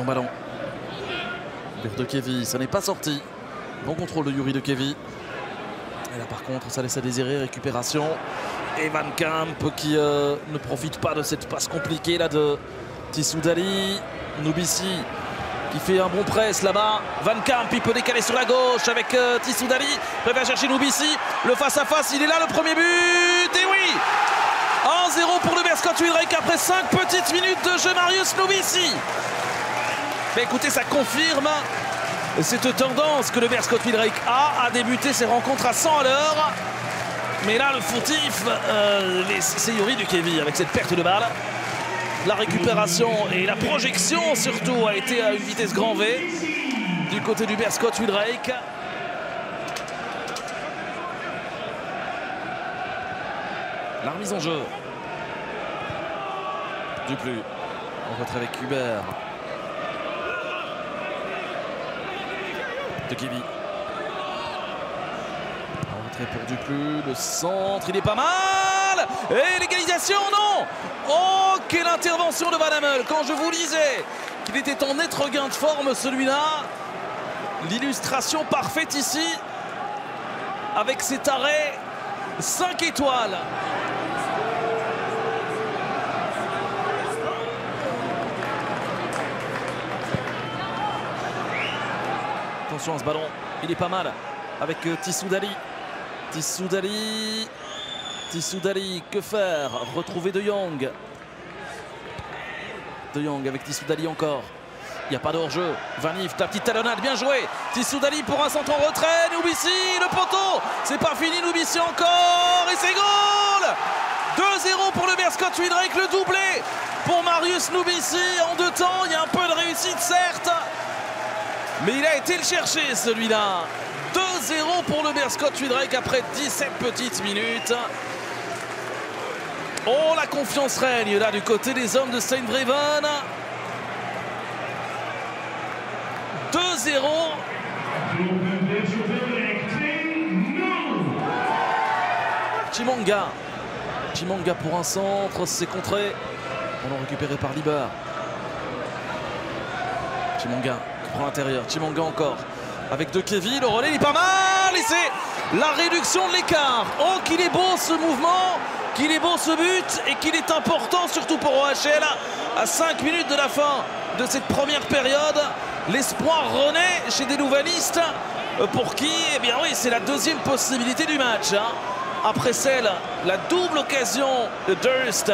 ballon. Vers De Kevy, ça n'est pas sorti. Bon contrôle de Yuri De Kevy. Et là par contre ça laisse à désirer, récupération. Et Van Camp qui ne profite pas de cette passe compliquée là de Tissoudali. Noubissi qui fait un bon press là-bas. Van Camp, il peut décaler sur la gauche avec Tissoudali. Préfère chercher Noubissi. Le face-à-face, il est là, le premier but. Et oui, 1-0 pour le Beerschot Wilrijk après 5 petites minutes de jeu. Marius Noubissi. Mais écoutez, ça confirme cette tendance que le Beerschot Wilrijk a à débuter ses rencontres à 100 à l'heure. Mais là, le fautif, c'est Yuri De Kevy avec cette perte de balle. La récupération et la projection surtout a été à une vitesse grand V du côté du Beerschot Wilrijk. La remise en jeu. Duplu. En retrait avec Hubert. De Kevy. En retrait pour Duplu. Le centre, il est pas mal. Et l'égalisation, non. Oh, quelle intervention de Van Hammel. Quand je vous disais qu'il était en net regain de forme celui-là. L'illustration parfaite ici. Avec cet arrêt 5 étoiles. Attention à ce ballon, il est pas mal avec Tissoudali. Tissoudali, que faire? Retrouver De Jong. De Jong avec Tissoudali encore. Il n'y a pas de hors-jeu. Vanif, la petite talonnade, bien joué. Tissoudali pour un centre en retrait. Noubissi, le poteau. C'est pas fini, Noubissi encore. Et c'est goal 2-0 pour le Beerschot Wilrijk, le doublé pour Marius Noubissi en 2 temps. Il y a un peu de réussite, certes. Mais il a été le chercher, celui-là. 2-0 pour le Beerschot Wilrijk après 17 petites minutes. Oh, la confiance règne là du côté des hommes de Steinbreven. 2-0. Chimanga pour un centre, c'est contré. On l'a récupéré par Liber. Chimanga qui prend l'intérieur. Chimanga encore. Avec De Kevy, le relais il est pas mal. Et c'est la réduction de l'écart. Oh, qu'il est beau ce mouvement. Qu'il est beau ce but. Et qu'il est important surtout pour OHL. À 5 minutes de la fin de cette première période. L'espoir renaît chez des nouvelistes pour qui, eh bien oui, c'est la deuxième possibilité du match. Hein. Après celle, la double occasion de Durst.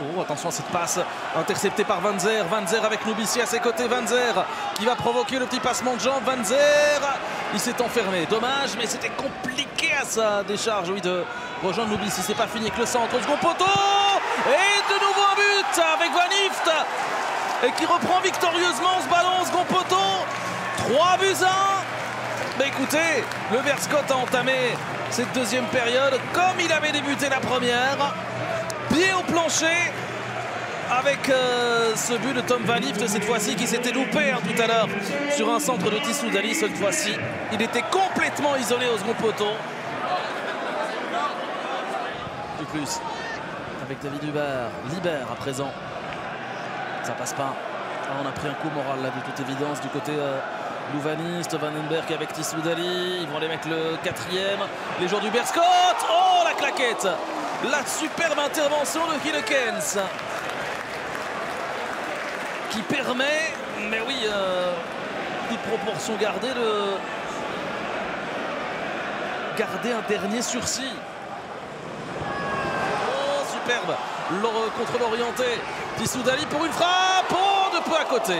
Oh, attention à cette passe interceptée par Van Zer. Van Zer avec Noubissi à ses côtés. Van Zer qui va provoquer le petit passement de jambes. Van Zer, il s'est enfermé. Dommage, mais c'était compliqué à sa décharge, oui, de rejoindre Noubissi. C'est pas fini avec le centre. Second poteau. Et de nouveau un but avec Van Ift. Et qui reprend victorieusement ce ballon. Second poteau. 3-1. Mais écoutez, le Beerschot a entamé cette deuxième période comme il avait débuté la première. Pied au plancher avec ce but de Tom Van Ift cette fois-ci qui s'était loupé hein, tout à l'heure sur un centre de Tissoudali. Cette fois-ci, il était complètement isolé au second poteau. Du plus, avec David Hubert, Liber à présent. Ça passe pas. Ah, on a pris un coup moral là de toute évidence du côté louvaniste. Vandenberg avec Tissoudali. Ils vont aller mettre le 4e. Les joueurs du Beerschot. Oh, la claquette! La superbe intervention de Hillekens qui permet, mais oui, toute proportion gardée, de garder un dernier sursis. Oh, superbe contre l'orienté. Tissoudali pour une frappe. Oh, de peu à côté.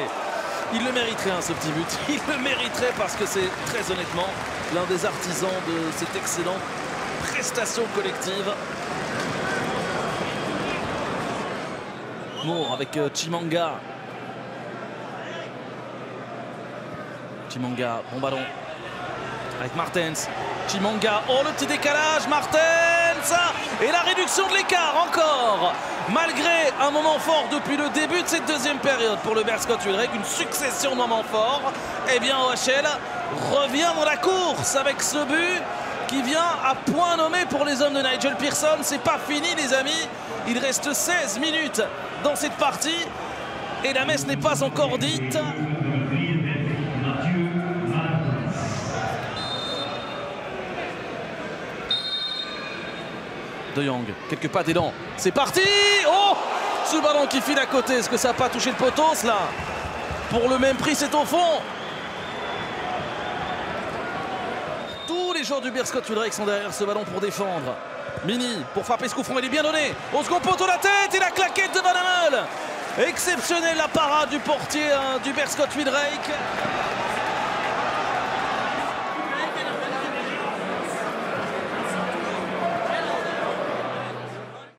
Il le mériterait, hein, ce petit but. Il le mériterait parce que c'est très honnêtement l'un des artisans de cette excellente prestation collective. Moore avec Chimanga. Chimanga, bon ballon. Avec Martens. Chimanga, oh le petit décalage, Martens. Et la réduction de l'écart encore. Malgré un moment fort depuis le début de cette deuxième période pour le Beerschot Wilrijk, une succession de moments forts, eh bien OHL revient dans la course avec ce but qui vient à point nommé pour les hommes de Nigel Pearson. C'est pas fini les amis, il reste 16 minutes dans cette partie et la messe n'est pas encore dite. De Jong, quelques pas d'aidant, c'est parti. Oh, ce ballon qui file à côté, est-ce que ça n'a pas touché le poteau cela? Pour le même prix, c'est au fond. Tous les joueurs du Beerschot Wilrijk sont derrière ce ballon pour défendre. Mini pour frapper ce coup franc, il est bien donné. Au second poteau, la tête et la claquette de Van Hummel. Exceptionnelle la parade du portier du Beerschot Wilrijk.